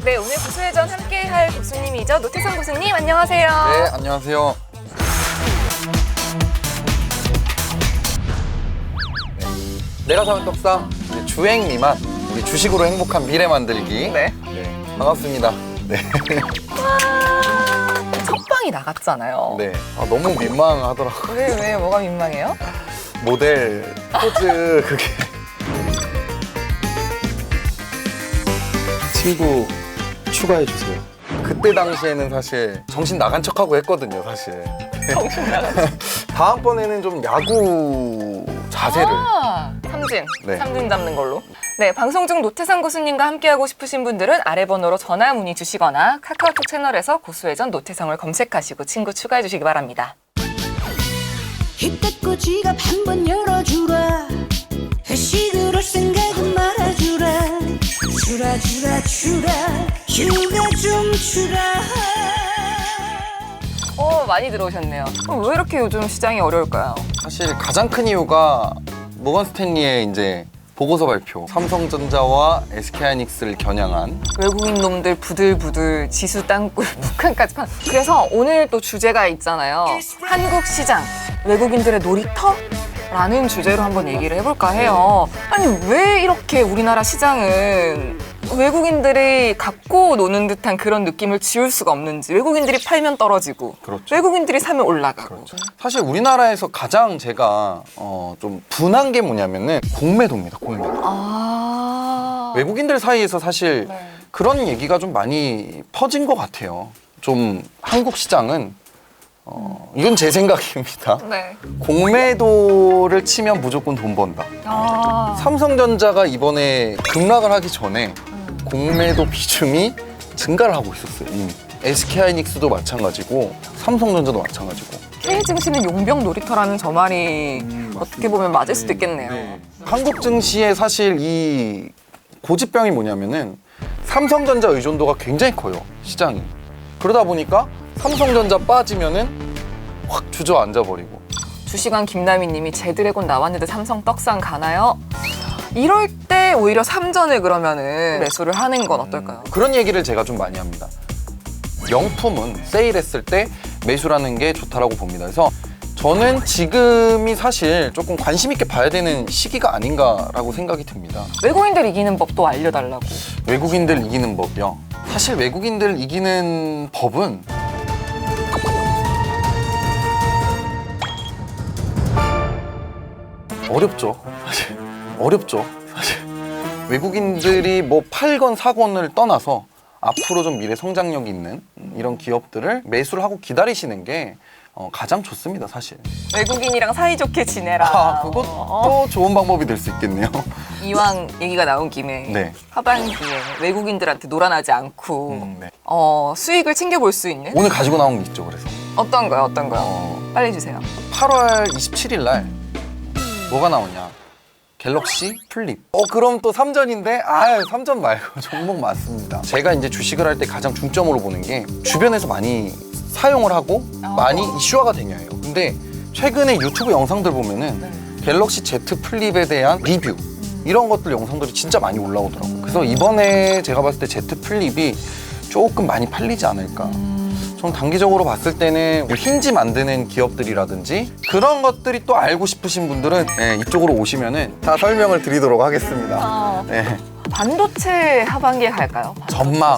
네, 오늘 구수회전 함께할 고수님이죠. 노태성 고수님, 안녕하세요. 네, 안녕하세요. 네. 내가 사는 떡상 주행 미만 우리 주식으로 행복한 미래 만들기. 네. 반갑습니다. 네. 첫 방이 나갔잖아요. 네. 너무 민망하더라고요. 왜, 뭐가 민망해요? 모델 포즈 그게. 친구 추가해 주세요. 그때 당시에는 사실 정신 나간 척하고 했거든요, 사실. 정신 나갔어. 다음번에는 좀 야구 자세를. 삼진. 네. 삼진 잡는 걸로. 네, 방송 중 노태상 고수님과 함께하고 싶으신 분들은 아래 번호로 전화 문의 주시거나 카카오톡 채널에서 고수회전 노태성을 검색하시고 친구 추가해 주시기 바랍니다. 힘껏 지갑 한번 열어주라. 회식을 할 생각은 말아주라. 주라 휴가 좀 주라. 많이 들어오셨네요. 왜 이렇게 요즘 시장이 어려울까요? 사실 가장 큰 이유가 모건 스탠리의 이제 보고서 발표, 삼성전자와 SK하이닉스를 겨냥한 외국인 놈들 부들부들 지수 땅굴 북한까지 판. 그래서 오늘 또 주제가 있잖아요. 한국 시장 외국인들의 놀이터? 라는 주제로 한번 얘기를 해볼까 해요. 아니 왜 이렇게 우리나라 시장은 외국인들이 갖고 노는 듯한 그런 느낌을 지울 수가 없는지. 외국인들이 팔면 떨어지고 그렇죠. 외국인들이 사면 올라가고. 그렇죠. 사실 우리나라에서 가장 제가 좀 분한 게 뭐냐면은 공매도입니다. 공매도. 외국인들 사이에서 사실 네. 그런 얘기가 좀 많이 퍼진 것 같아요. 좀 한국 시장은 이건 제 생각입니다. 네. 공매도를 치면 무조건 돈 번다. 삼성전자가 이번에 급락을 하기 전에 공매도 비중이 증가를 하고 있었어요. 이미. SK하이닉스도 마찬가지고 삼성전자도 마찬가지고. K증시는 용병 놀이터라는 저 말이 어떻게 보면 맞을 수도 있겠네요. 한국 증시의 사실 이 고집병이 뭐냐면은 삼성전자 의존도가 굉장히 커요, 시장이. 그러다 보니까 삼성전자 빠지면은 확 주저앉아 버리고. 주시간 김나미님이 제드래곤 나왔는데 삼성 떡상 가나요? 이럴 때 오히려 삼전을 그러면은 매수를 하는 건 어떨까요? 그런 얘기를 제가 좀 많이 합니다. 명품은 세일했을 때 매수라는 게 좋다라고 봅니다. 그래서 저는 지금이 사실 조금 관심 있게 봐야 되는 시기가 아닌가라고 생각이 듭니다. 외국인들 이기는 법도 알려달라고. 외국인들 이기는 법이요. 사실 외국인들 이기는 법은 어렵죠. 사실 어렵죠. 사실 외국인들이 뭐 팔건 사건을 떠나서 앞으로 좀 미래 성장력이 있는 이런 기업들을 매수를 하고 기다리시는 게 가장 좋습니다, 사실. 외국인이랑 사이좋게 지내라. 그것도 좋은 방법이 될 수 있겠네요. 이왕 얘기가 나온 김에 네. 하반기에 외국인들한테 놀아나지 않고 네. 수익을 챙겨볼 수 있는 오늘 가지고 나온 게 있죠, 그래서. 어떤 거요? 빨리 주세요. 8월 27일 날 뭐가 나오냐? 갤럭시 플립. 그럼 또 삼전인데? 삼전 말고 종목 맞습니다. 제가 이제 주식을 할 때 가장 중점으로 보는 게 주변에서 많이 사용을 하고 많이 이슈화가 되냐예요. 근데 최근에 유튜브 영상들 보면은 갤럭시 Z 플립에 대한 리뷰 이런 것들 영상들이 진짜 많이 올라오더라고요. 그래서 이번에 제가 봤을 때 Z 플립이 조금 많이 팔리지 않을까. 좀 단기적으로 봤을 때는 힌지 만드는 기업들이라든지 그런 것들이 또 알고 싶으신 분들은 이쪽으로 오시면은 다 설명을 드리도록 하겠습니다. 네. 반도체 하반기에 갈까요? 전망.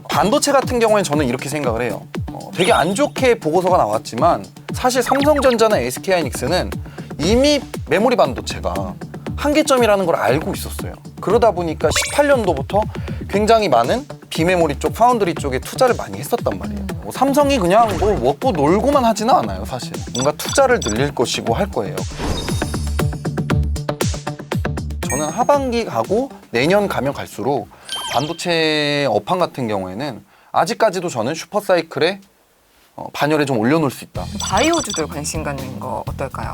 반도체 같은 경우에는 저는 이렇게 생각을 해요. 되게 안 좋게 보고서가 나왔지만 사실 삼성전자나 SK하이닉스는 이미 메모리 반도체가 한계점이라는 걸 알고 있었어요. 그러다 보니까 18년도부터 굉장히 많은 비메모리 쪽, 파운드리 쪽에 투자를 많이 했었단 말이에요. 삼성이 그냥 뭐 먹고 놀고만 하지는 않아요, 사실. 뭔가 투자를 늘릴 것이고 할 거예요. 저는 하반기 가고 내년 가면 갈수록 반도체 업황 같은 경우에는 아직까지도 저는 슈퍼사이클에 반열에 좀 올려놓을 수 있다. 바이오주들 관심 갖는 거 어떨까요?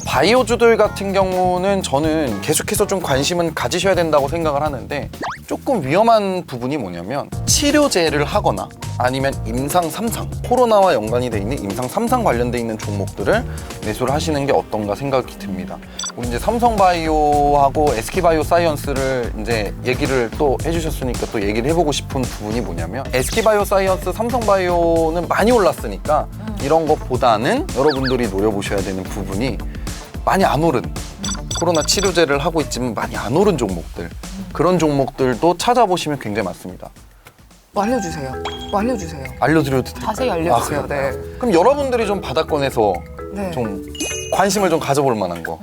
바이오주들 같은 경우는 저는 계속해서 좀 관심은 가지셔야 된다고 생각을 하는데 조금 위험한 부분이 뭐냐면 치료제를 하거나 아니면 임상 3상, 코로나와 연관이 돼 있는 임상 3상 관련돼 있는 종목들을 매수를 하시는 게 어떤가 생각이 듭니다. 우리 이제 삼성바이오하고 SK바이오사이언스를 이제 얘기를 또 해주셨으니까 또 얘기를 해보고 싶은 부분이 뭐냐면 SK바이오사이언스, 삼성바이오는 많이 올랐으니까 이런 것보다는 여러분들이 노려보셔야 되는 부분이 많이 안 오른, 코로나 치료제를 하고 있지만 많이 안 오른 종목들, 그런 종목들도 찾아보시면 굉장히 많습니다. 알려주세요. 알려주세요. 알려드려도 될까요? 자세히 알려주세요. 아, 그럴까요? 그럼 여러분들이 좀 바닥권에서 네. 좀 관심을 좀 가져볼 만한 거.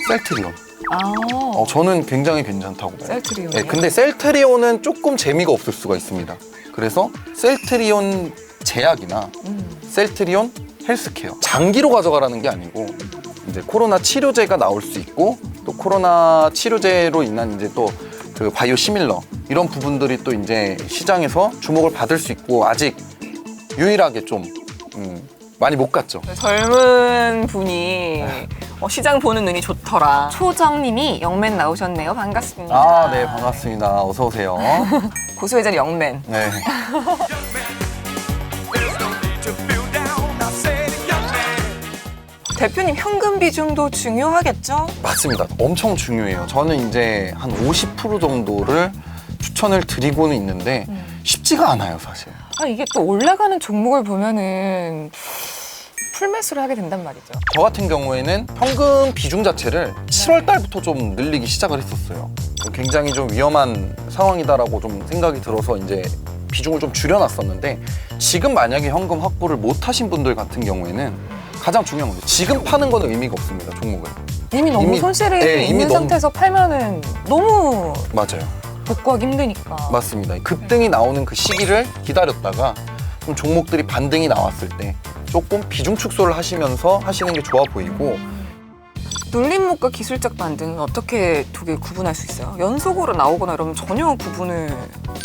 셀트리온. 아, 저는 굉장히 괜찮다고 봐요. 셀트리온. 네, 근데 셀트리온은 조금 재미가 없을 수가 있습니다. 그래서 셀트리온 제약이나 셀트리온 헬스케어 장기로 가져가라는 게 아니고 이제 코로나 치료제가 나올 수 있고 또 코로나 치료제로 인한 이제 또 그 바이오 시밀러 이런 부분들이 또 이제 시장에서 주목을 받을 수 있고 아직 유일하게 좀 많이 못 갔죠. 젊은 분이 시장 보는 눈이 좋더라. 초정님이 영맨 나오셨네요. 반갑습니다. 아, 네, 반갑습니다. 어서 오세요. 고수의 자리 영맨. 네. 대표님 현금 비중도 중요하겠죠? 맞습니다. 엄청 중요해요. 저는 이제 한 50% 정도를 추천을 드리고는 있는데 쉽지가 않아요, 사실. 아, 이게 또 올라가는 종목을 보면은 풀매수를 하게 된단 말이죠. 저 같은 경우에는 현금 비중 자체를 7월 달부터 좀 늘리기 시작을 했었어요. 굉장히 좀 위험한 상황이다라고 좀 생각이 들어서 이제 비중을 좀 줄여놨었는데 지금 만약에 현금 확보를 못 하신 분들 같은 경우에는 가장 중요한 건 지금 파는 건 의미가 없습니다, 종목을. 이미 너무 이미- 손실이 네, 이미 있는 너무- 상태에서 팔면은 너무 맞아요. 복구하기 힘드니까. 맞습니다. 급등이 나오는 그 시기를 기다렸다가 좀 종목들이 반등이 나왔을 때 조금 비중 축소를 하시면서 하시는 게 좋아 보이고 눌림목과 기술적 반등은 어떻게 두 개 구분할 수 있어요? 연속으로 나오거나 이러면 전혀 구분을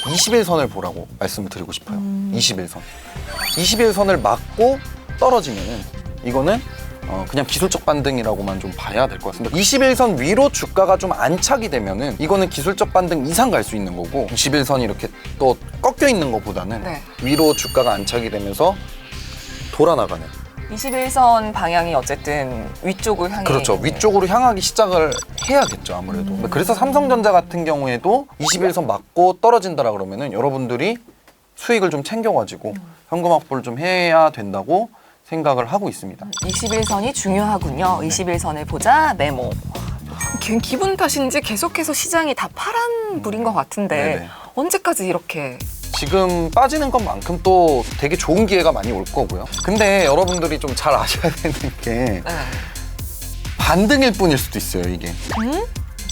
21선을 보라고 말씀을 드리고 싶어요. 21선. 21선을 맞고 떨어지면은 이거는 그냥 기술적 반등이라고만 좀 봐야 될 것 같습니다. 21선 위로 주가가 좀 안착이 되면은 이거는 기술적 반등 이상 갈 수 있는 거고 21선이 이렇게 또 꺾여 있는 것보다는 네. 위로 주가가 안착이 되면서 돌아나가는 21선 방향이 어쨌든 위쪽을 향해 그렇죠. 있는. 위쪽으로 향하기 시작을 해야겠죠, 아무래도. 그래서 삼성전자 같은 경우에도 21선 맞고 떨어진다라 그러면은 여러분들이 수익을 좀 챙겨가지고 현금 확보를 좀 해야 된다고 생각을 하고 있습니다. 21선이 중요하군요. 21선을 보자 메모. 기분 탓인지 계속해서 시장이 다 파란불인 것 같은데 네네. 언제까지 이렇게 지금 빠지는 것만큼 또 되게 좋은 기회가 많이 올 거고요. 근데 여러분들이 좀 잘 아셔야 되는 게 반등일 뿐일 수도 있어요, 이게.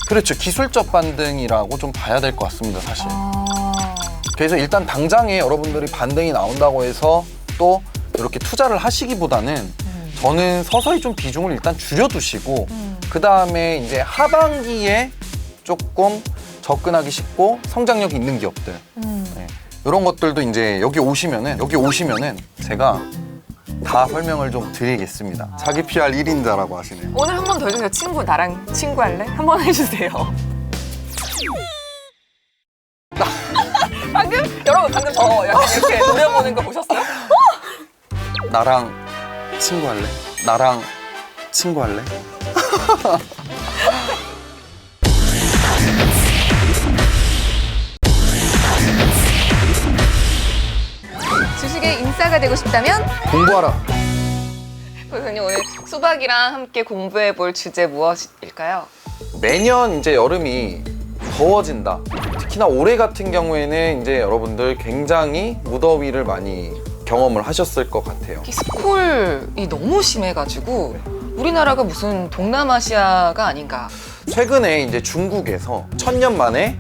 그렇죠. 기술적 반등이라고 좀 봐야 될 것 같습니다, 사실. 그래서 일단 당장에 여러분들이 반등이 나온다고 해서 또 이렇게 투자를 하시기보다는 저는 서서히 좀 비중을 일단 줄여두시고 그 다음에 이제 하반기에 조금 접근하기 쉽고 성장력이 있는 기업들 네. 이런 것들도 이제 여기 오시면은 제가 다 설명을 좀 드리겠습니다. 자기 PR 1인자라고 하시네요. 오늘 한 번 더 해주세요. 친구 나랑 친구 할래? 한 번 해주세요. 여러분 방금 저 약간 이렇게 노려보는 거 보셨어요? 나랑 친구 할래? 나랑 친구 할래? 주식의 인싸가 되고 싶다면 공부하라. 교수님 오늘 수박이랑 함께 공부해 볼 주제 무엇일까요? 매년 이제 여름이 더워진다. 특히나 올해 같은 경우에는 이제 여러분들 굉장히 무더위를 많이 경험을 하셨을 것 같아요. 이 스콜이 너무 심해가지고 우리나라가 무슨 동남아시아가 아닌가. 최근에 이제 중국에서 1000년 만에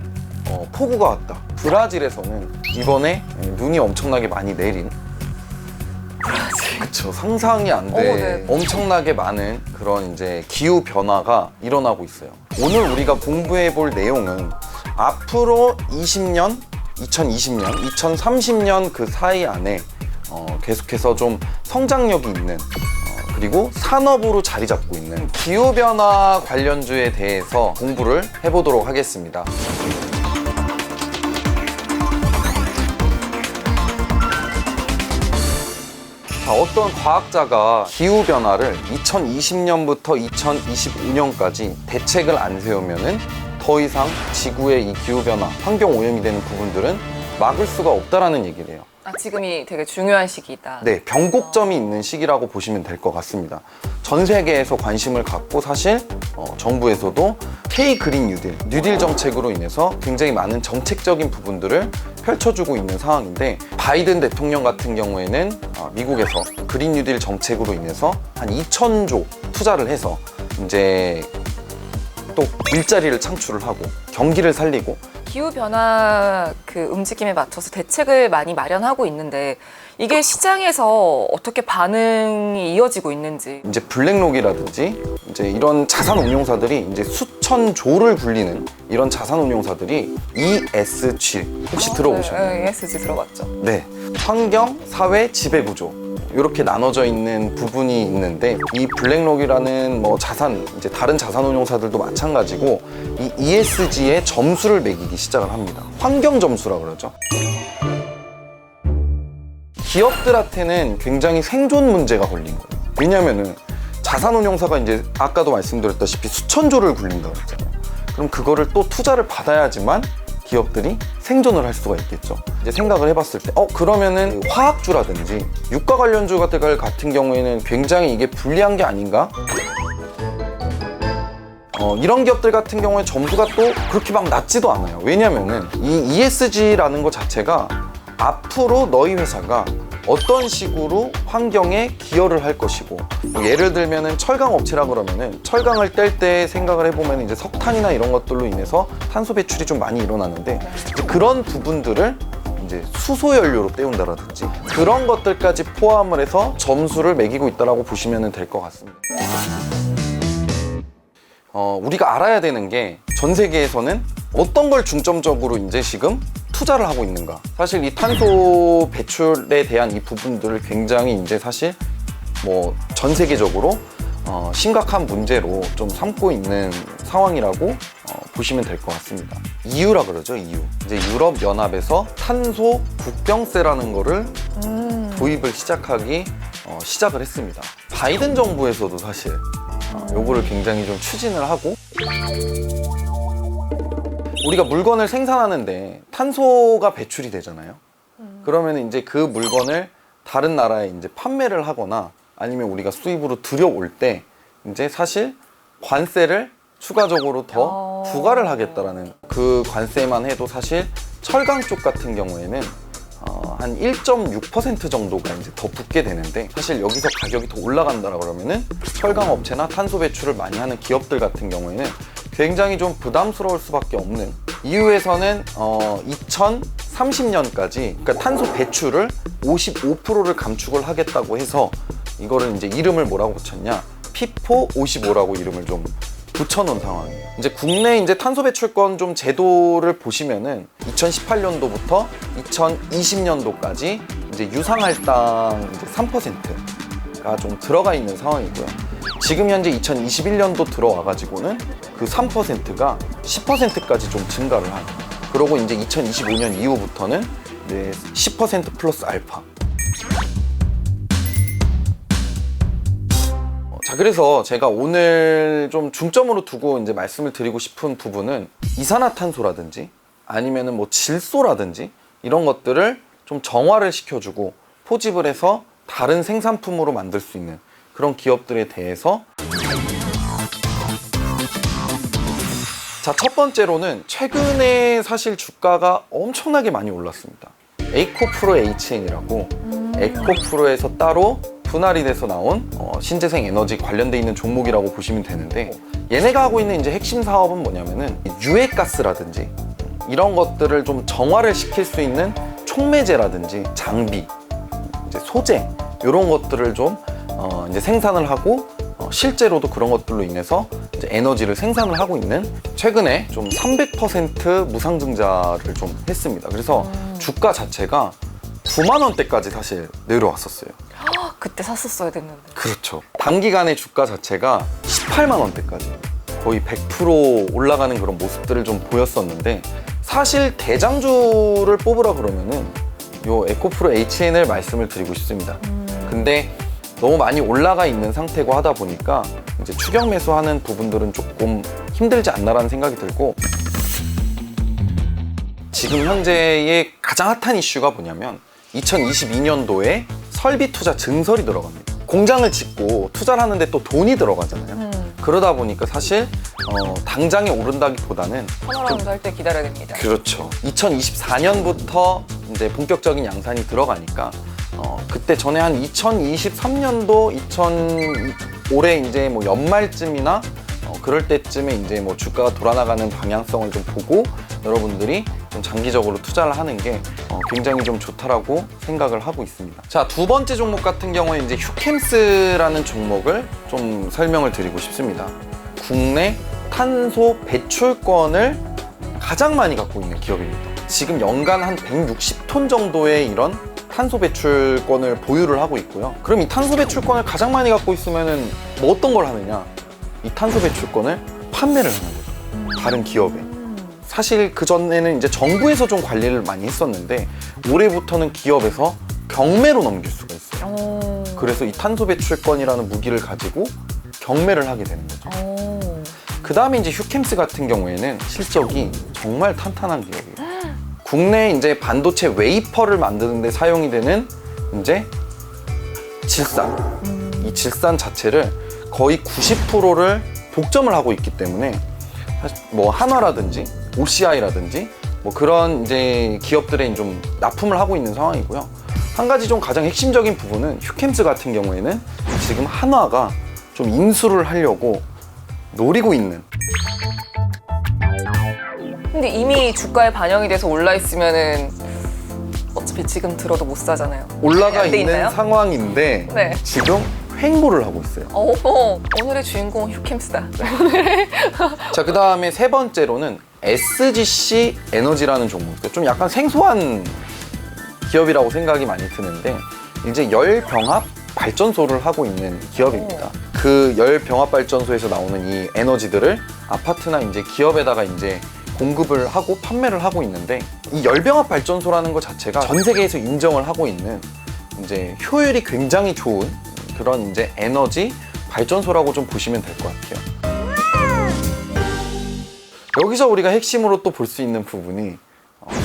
폭우가 왔다. 브라질에서는 이번에 눈이 엄청나게 많이 내린. 그쵸, 상상이 안 돼. 네. 엄청나게 많은 그런 이제 기후 변화가 일어나고 있어요. 오늘 우리가 공부해 볼 내용은 앞으로 20년, 2020년, 2030년 그 사이 안에 계속해서 좀 성장력이 있는 그리고 산업으로 자리 잡고 있는 기후 변화 관련주에 대해서 공부를 해보도록 하겠습니다. 자, 어떤 과학자가 기후변화를 2020년부터 2025년까지 대책을 안 세우면은 더 이상 지구의 이 기후변화, 환경오염이 되는 부분들은 막을 수가 없다라는 얘기를 해요. 지금이 되게 중요한 시기다. 네, 변곡점이 있는 시기라고 보시면 될 것 같습니다. 전 세계에서 관심을 갖고 사실 정부에서도 K-그린 뉴딜 정책으로 인해서 굉장히 많은 정책적인 부분들을 펼쳐주고 있는 상황인데, 바이든 대통령 같은 경우에는 미국에서 그린 뉴딜 정책으로 인해서 한 2,000조 투자를 해서 이제 또 일자리를 창출을 하고 경기를 살리고, 기후변화 그 움직임에 맞춰서 대책을 많이 마련하고 있는데 이게 시장에서 어떻게 반응이 이어지고 있는지. 이제 블랙록이라든지 이제 이런 자산 운용사들이 이제 수천 조를 굴리는 이런 자산 운용사들이 ESG 혹시 들어보셨나요? 네, ESG 들어봤죠. 네, 환경, 사회, 지배구조 이렇게 나눠져 있는 부분이 있는데, 이 블랙록이라는 뭐 자산, 이제 다른 자산 운용사들도 마찬가지고 이 ESG에 점수를 매기기 시작을 합니다. 환경 점수라고 그러죠. 기업들한테는 굉장히 생존 문제가 걸린 거예요. 왜냐면은 자산 운용사가 이제 아까도 말씀드렸다시피 수천 조를 굴린다고 했잖아요. 그럼 그거를 또 투자를 받아야지만 기업들이 생존을 할 수가 있겠죠. 이제 생각을 해봤을 때 그러면은 화학주라든지 유가 관련주 같은 경우에는 굉장히 이게 불리한 게 아닌가? 이런 기업들 같은 경우에 점수가 또 그렇게 막 낮지도 않아요. 왜냐면은 이 ESG라는 것 자체가 앞으로 너희 회사가 어떤 식으로 환경에 기여를 할 것이고, 예를 들면은 철강 업체라 그러면은 철강을 뗄 때 생각을 해보면 이제 석탄이나 이런 것들로 인해서 탄소 배출이 좀 많이 일어나는데, 이제 그런 부분들을 이제 수소 연료로 때운다라든지 그런 것들까지 포함을 해서 점수를 매기고 있다라고 보시면 될 것 같습니다. 우리가 알아야 되는 게 전 세계에서는 어떤 걸 중점적으로 이제 지금 투자를 하고 있는가. 사실 이 탄소 배출에 대한 이 부분들을 굉장히 이제 사실 뭐 전 세계적으로 심각한 문제로 좀 삼고 있는 상황이라고 보시면 될 것 같습니다. EU라 그러죠, EU. 이제 유럽 연합에서 탄소 국경세라는 거를 도입을 시작을 했습니다. 바이든 정부에서도 사실 요거를 굉장히 좀 추진을 하고, 우리가 물건을 생산하는데 탄소가 배출이 되잖아요. 그러면 이제 그 물건을 다른 나라에 이제 판매를 하거나 아니면 우리가 수입으로 들여올 때 이제 사실 관세를 추가적으로 더 부과를 하겠다라는, 그 관세만 해도 사실 철강 쪽 같은 경우에는 한 1.6% 정도가 이제 더 붙게 되는데, 사실 여기서 가격이 더 올라간다라 그러면은 철강 업체나 탄소 배출을 많이 하는 기업들 같은 경우에는 굉장히 좀 부담스러울 수밖에 없는, EU에서는 2030년까지 그러니까 탄소 배출을 55%를 감축을 하겠다고 해서 이거를 이제 이름을 뭐라고 붙였냐, P455라고 이름을 좀 붙여놓은 상황이에요. 이제 국내 이제 탄소 배출권 좀 제도를 보시면은 2018년도부터 2020년도까지 이제 유상할당 이제 3%가 좀 들어가 있는 상황이고요. 지금 현재 2021년도 들어와가지고는 그 3%가 10%까지 좀 증가를 하고, 그러고 이제 2025년 이후부터는 이제 10% 플러스 알파. 자, 그래서 제가 오늘 좀 중점으로 두고 이제 말씀을 드리고 싶은 부분은 이산화탄소라든지 아니면은 뭐 질소라든지 이런 것들을 좀 정화를 시켜주고 포집을 해서 다른 생산품으로 만들 수 있는 그런 기업들에 대해서, 자, 첫 번째로는 최근에 사실 주가가 엄청나게 많이 올랐습니다. 에코프로 HN이라고 에코프로에서 따로 분할이 돼서 나온 신재생 에너지 관련돼 있는 종목이라고 보시면 되는데, 얘네가 하고 있는 이제 핵심 사업은 뭐냐면은 유해가스라든지 이런 것들을 좀 정화를 시킬 수 있는 촉매제라든지 장비, 이제 소재 이런 것들을 좀 이제 생산을 하고, 실제로도 그런 것들로 인해서 이제 에너지를 생산을 하고 있는, 최근에 좀 300% 무상증자를 좀 했습니다. 그래서 주가 자체가 9만 원대까지 사실 내려왔었어요. 그때 샀었어야 됐는데. 그렇죠. 단기간에 주가 자체가 18만 원대까지 거의 100% 올라가는 그런 모습들을 좀 보였었는데, 사실 대장주를 뽑으라 그러면은 요 에코프로 HN을 말씀을 드리고 싶습니다. 근데 너무 많이 올라가 있는 상태고 하다 보니까 이제 추격 매수하는 부분들은 조금 힘들지 않나라는 생각이 들고, 지금 현재의 가장 핫한 이슈가 뭐냐면 2022년도에 설비 투자 증설이 들어갑니다. 공장을 짓고 투자를 하는데 또 돈이 들어가잖아요. 그러다 보니까 사실 당장에 오른다기보다는 턴어라운드 할 때 기다려야 됩니다. 그렇죠. 2024년부터 이제 본격적인 양산이 들어가니까 그때 전에 한 2023년도 올해 이제 뭐 연말쯤이나 그럴 때쯤에 이제 뭐 주가가 돌아나가는 방향성을 좀 보고 여러분들이 좀 장기적으로 투자를 하는 게 굉장히 좀 좋다라고 생각을 하고 있습니다. 자, 두 번째 종목 같은 경우에 이제 휴캠스라는 종목을 좀 설명을 드리고 싶습니다. 국내 탄소 배출권을 가장 많이 갖고 있는 기업입니다. 지금 연간 한 160톤 정도의 이런 탄소 배출권을 보유를 하고 있고요. 그럼 이 탄소 배출권을 가장 많이 갖고 있으면은 뭐 어떤 걸 하느냐? 이 탄소 배출권을 판매를 하는 거죠. 다른 기업에. 사실 그전에는 이제 정부에서 좀 관리를 많이 했었는데 올해부터는 기업에서 경매로 넘길 수가 있어요. 그래서 이 탄소 배출권이라는 무기를 가지고 경매를 하게 되는 거죠. 그 다음에 이제 휴캠스 같은 경우에는 실적이 정말 탄탄한 기업이에요. 국내 이제 반도체 웨이퍼를 만드는 데 사용이 되는 이제 질산. 이 질산 자체를 거의 90%를 독점을 하고 있기 때문에 사실 뭐 한화라든지 OCI라든지 뭐 그런 이제 기업들에 좀 납품을 하고 있는 상황이고요. 한 가지 좀 가장 핵심적인 부분은 휴캠스 같은 경우에는 지금 한화가 좀 인수를 하려고 노리고 있는. 근데 이미 주가에 반영이 돼서 올라 있으면은 어차피 지금 들어도 못 사잖아요. 올라가 안 돼 있는 있나요? 상황인데 네. 지금 횡보를 하고 있어요. 오늘의 주인공은 휴캠스다. 자, 그 다음에 세 번째로는 SGC 에너지라는 종목. 좀 약간 생소한 기업이라고 생각이 많이 드는데 이제 열병합 발전소를 하고 있는 기업입니다. 그 열병합 발전소에서 나오는 이 에너지들을 아파트나 이제 기업에다가 이제 공급을 하고 판매를 하고 있는데, 이 열병합 발전소라는 것 자체가 전 세계에서 인정을 하고 있는 이제 효율이 굉장히 좋은 그런 이제 에너지 발전소라고 좀 보시면 될 것 같아요. 여기서 우리가 핵심으로 또 볼 수 있는 부분이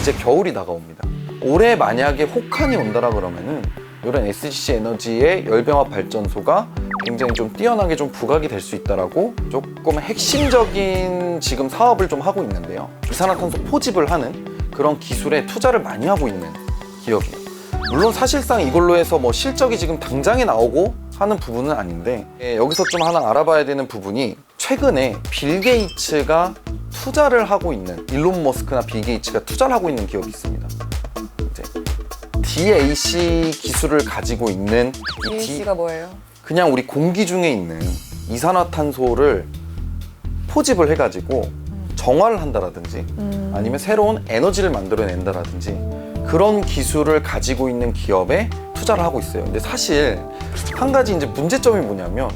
이제 겨울이 다가옵니다. 올해 만약에 혹한이 온다라 그러면은 이런 SGC 에너지의 열병합 발전소가 굉장히 좀 뛰어나게 좀 부각이 될 수 있다라고 조금 핵심적인 지금 사업을 좀 하고 있는데요. 이산화탄소 포집을 하는 그런 기술에 투자를 많이 하고 있는 기업이에요. 물론 사실상 이걸로 해서 뭐 실적이 지금 당장에 나오고 하는 부분은 아닌데, 여기서 좀 하나 알아봐야 되는 부분이 최근에 빌 게이츠가 투자를 하고 있는, 일론 머스크나 빌 게이츠가 투자를 하고 있는 기업이 있습니다. 이제 DAC 기술을 가지고 있는 이 DAC가 뭐예요? 그냥 우리 공기 중에 있는 이산화탄소를 포집을 해가지고 정화를 한다라든지 아니면 새로운 에너지를 만들어낸다라든지 그런 기술을 가지고 있는 기업에 투자를 하고 있어요. 근데 사실 한 가지 이제 문제점이 뭐냐면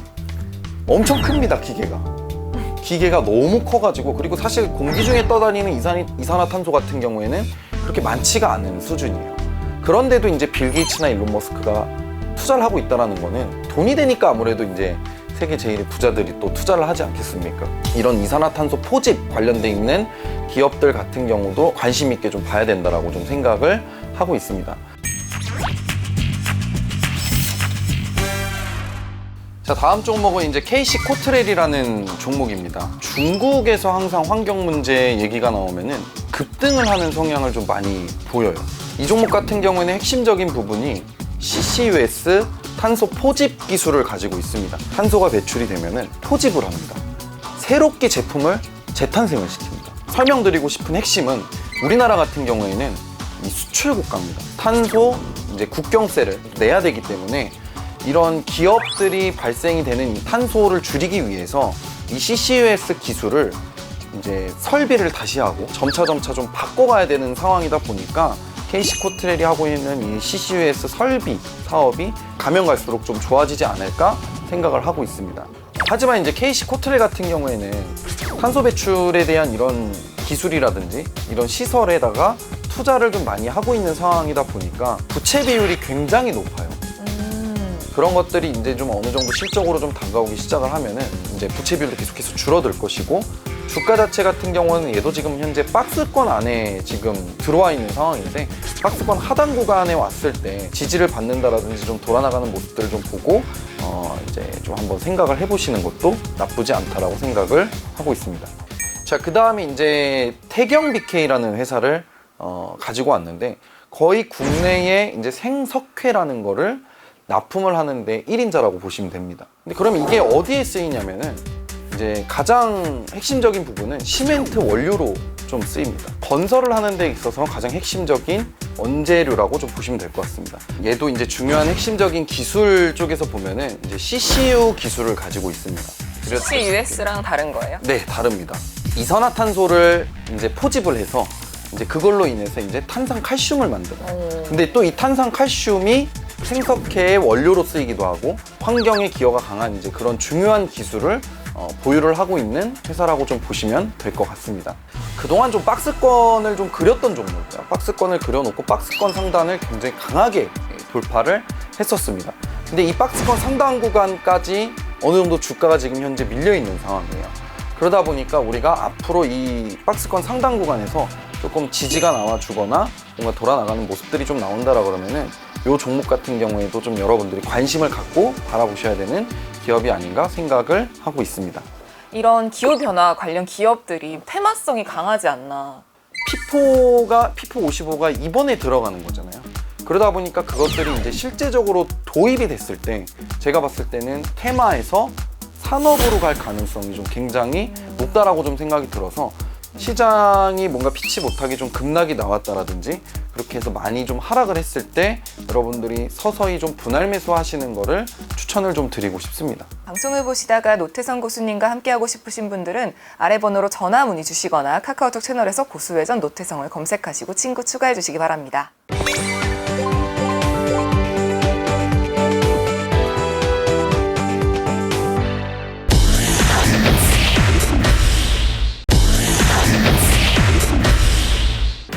엄청 큽니다, 기계가 너무 커가지고. 그리고 사실 공기 중에 떠다니는 이산화탄소 같은 경우에는 그렇게 많지가 않은 수준이에요. 그런데도 이제 빌 게이츠나 일론 머스크가 투자를 하고 있다는 거는 돈이 되니까 아무래도 이제 세계 제일의 부자들이 또 투자를 하지 않겠습니까? 이런 이산화탄소 포집 관련돼 있는 기업들 같은 경우도 관심 있게 좀 봐야 된다라고 좀 생각을 하고 있습니다. 자, 다음 종목은 이제 KC 코트렐이라는 종목입니다. 중국에서 항상 환경 문제 얘기가 나오면은 급등을 하는 성향을 좀 많이 보여요. 이 종목 같은 경우에는 핵심적인 부분이 CCUS 탄소 포집 기술을 가지고 있습니다. 탄소가 배출이 되면은 포집을 합니다. 새롭게 제품을 재탄생을 시킵니다. 설명드리고 싶은 핵심은 우리나라 같은 경우에는 이 수출 국가입니다. 탄소 이제 국경세를 내야 되기 때문에 이런 기업들이 발생이 되는 이 탄소를 줄이기 위해서 이 CCUS 기술을 이제 설비를 다시 하고 점차 좀 바꿔가야 되는 상황이다 보니까 KC 코트렐이 하고 있는 이 CCUS 설비 사업이 가면 갈수록 좀 좋아지지 않을까 생각을 하고 있습니다. 하지만 이제 KC 코트렐 같은 경우에는 탄소 배출에 대한 이런 기술이라든지 이런 시설에다가 투자를 좀 많이 하고 있는 상황이다 보니까 부채 비율이 굉장히 높아요. 그런 것들이 이제 좀 어느 정도 실적으로 좀 다가오기 시작을 하면은 이제 부채 비율도 계속해서 줄어들 것이고, 주가 자체 같은 경우는 얘도 지금 현재 박스권 안에 지금 들어와 있는 상황인데, 박스권 하단 구간에 왔을 때 지지를 받는다라든지 좀 돌아나가는 모습들을 좀 보고 이제 좀 한번 생각을 해보시는 것도 나쁘지 않다라고 생각을 하고 있습니다. 자, 그 다음에 이제 태경 BK라는 회사를 가지고 왔는데, 거의 국내에 이제 생석회라는 거를 납품을 하는데 1인자라고 보시면 됩니다. 근데 그러면 이게 어디에 쓰이냐면은 이제 가장 핵심적인 부분은 시멘트 원료로 좀 쓰입니다. 건설을 하는 데 있어서 가장 핵심적인 원재료라고 좀 보시면 될 것 같습니다. 얘도 이제 중요한 핵심적인 기술 쪽에서 보면은 이제 CCU 기술을 가지고 있습니다. CUS랑 다른 거예요? 네, 다릅니다. 이산화탄소를 이제 포집을 해서 이제 그걸로 인해서 이제 탄산칼슘을 만들어요. 근데 또 이 탄산칼슘이 생석회의 원료로 쓰이기도 하고 환경에 기여가 강한 이제 그런 중요한 기술을 보유를 하고 있는 회사라고 좀 보시면 될 것 같습니다. 그동안 좀 박스권을 좀 그렸던 종목이에요. 박스권을 그려놓고 박스권 상단을 굉장히 강하게 돌파를 했었습니다. 근데 이 박스권 상단 구간까지 어느 정도 주가가 지금 현재 밀려있는 상황이에요. 그러다 보니까 우리가 앞으로 이 박스권 상단 구간에서 조금 지지가 나와주거나 뭔가 돌아나가는 모습들이 좀 나온다라 그러면은 이 종목 같은 경우에도 좀 여러분들이 관심을 갖고 바라보셔야 되는 기업이 아닌가 생각을 하고 있습니다. 이런 기후변화 관련 기업들이 테마성이 강하지 않나. 피포55가 이번에 들어가는 거잖아요. 그러다 보니까 그것들이 이제 실제적으로 도입이 됐을 때 제가 봤을 때는 테마에서 산업으로 갈 가능성이 좀 굉장히 높다라고 좀 생각이 들어서, 시장이 뭔가 피치 못하게 좀 급락이 나왔다라든지 그렇게 해서 많이 좀 하락을 했을 때 여러분들이 서서히 좀 분할 매수하시는 거를 추천을 좀 드리고 싶습니다. 방송을 보시다가 노태성 고수님과 함께하고 싶으신 분들은 아래 번호로 전화 문의 주시거나 카카오톡 채널에서 고수회전 노태성을 검색하시고 친구 추가해 주시기 바랍니다.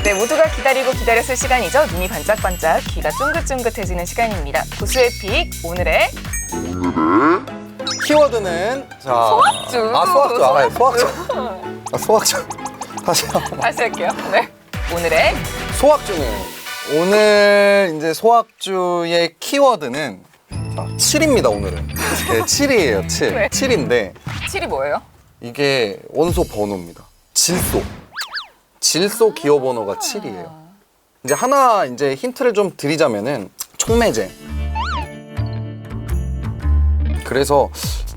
네, 모두가 기다리고 기다렸을 시간이죠. 눈이 반짝반짝, 귀가 쫑긋쫑긋해지는 시간입니다. 고수의 픽, 오늘의 키워드는 소확주. 소확주. 다시 한번. 다시 할게요. 네, 오늘의 소확주는, 오늘 이제 소확주의 키워드는 7입니다. 오늘은. 네, 7이에요. 7. 네. 7인데 7이 뭐예요? 이게 원소 번호입니다. 질소 기호 번호가 7이에요. 이제 하나 이제 힌트를 좀 드리자면은 촉매제. 그래서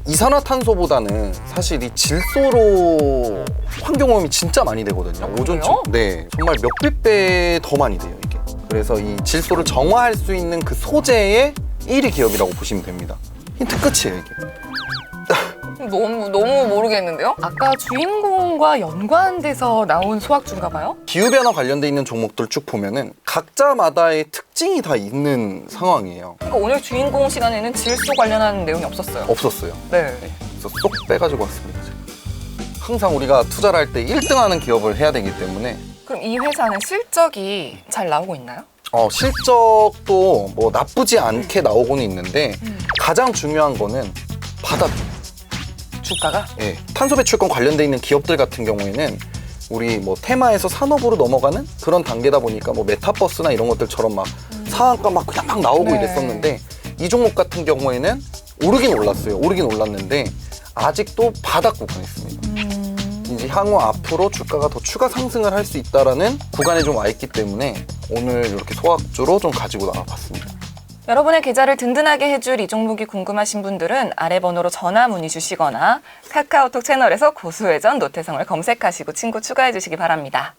이산화탄소보다는 사실 이 질소로 환경오염이 진짜 많이 되거든요. 오존층. 네, 정말 몇백 배 더 많이 돼요, 이게. 그래서 이 질소를 정화할 수 있는 그 소재의 1위 기업이라고 보시면 됩니다. 힌트 끝이에요, 이게. 너무 모르겠는데요? 아까 주인공과 연관돼서 나온 소확주인가 봐요? 기후변화 관련돼 있는 종목들 쭉 보면은 각자마다의 특징이 다 있는 상황이에요. 그러니까 오늘 주인공 시간에는 질소 관련한 내용이 없었어요. 없었어요. 네. 그래서 쏙 빼가지고 왔습니다. 제가. 항상 우리가 투자를 할 때 1등하는 기업을 해야 되기 때문에. 그럼 이 회사는 실적이 잘 나오고 있나요? 실적도 뭐 나쁘지 않게 나오고는 있는데 가장 중요한 거는 바닥. 주가가? 예, 탄소 배출권 관련돼 있는 기업들 같은 경우에는 우리 뭐 테마에서 산업으로 넘어가는 그런 단계다 보니까 뭐 메타버스나 이런 것들처럼 막 상한가 막 그냥 막 나오고 네. 이랬었는데, 이 종목 같은 경우에는 오르긴 올랐는데 아직도 바닥 구간에 있습니다. 이제 향후 앞으로 주가가 더 추가 상승을 할 수 있다라는 구간에 좀 와 있기 때문에 오늘 이렇게 소확주로 좀 가지고 나와봤습니다. 여러분의 계좌를 든든하게 해줄 이 종목이 궁금하신 분들은 아래 번호로 전화 문의 주시거나 카카오톡 채널에서 고수회전 노태성을 검색하시고 친구 추가해 주시기 바랍니다.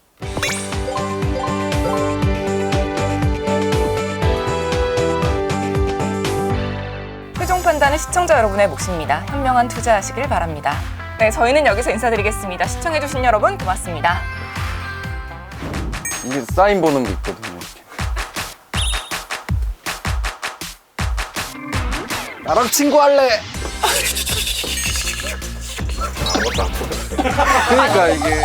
최종 판단은 시청자 여러분의 몫입니다. 현명한 투자하시길 바랍니다. 네, 저희는 여기서 인사드리겠습니다. 시청해주신 여러분 고맙습니다. 이게 사인 보는 게 있거든요. 나랑 친구할래. 그러니까 이게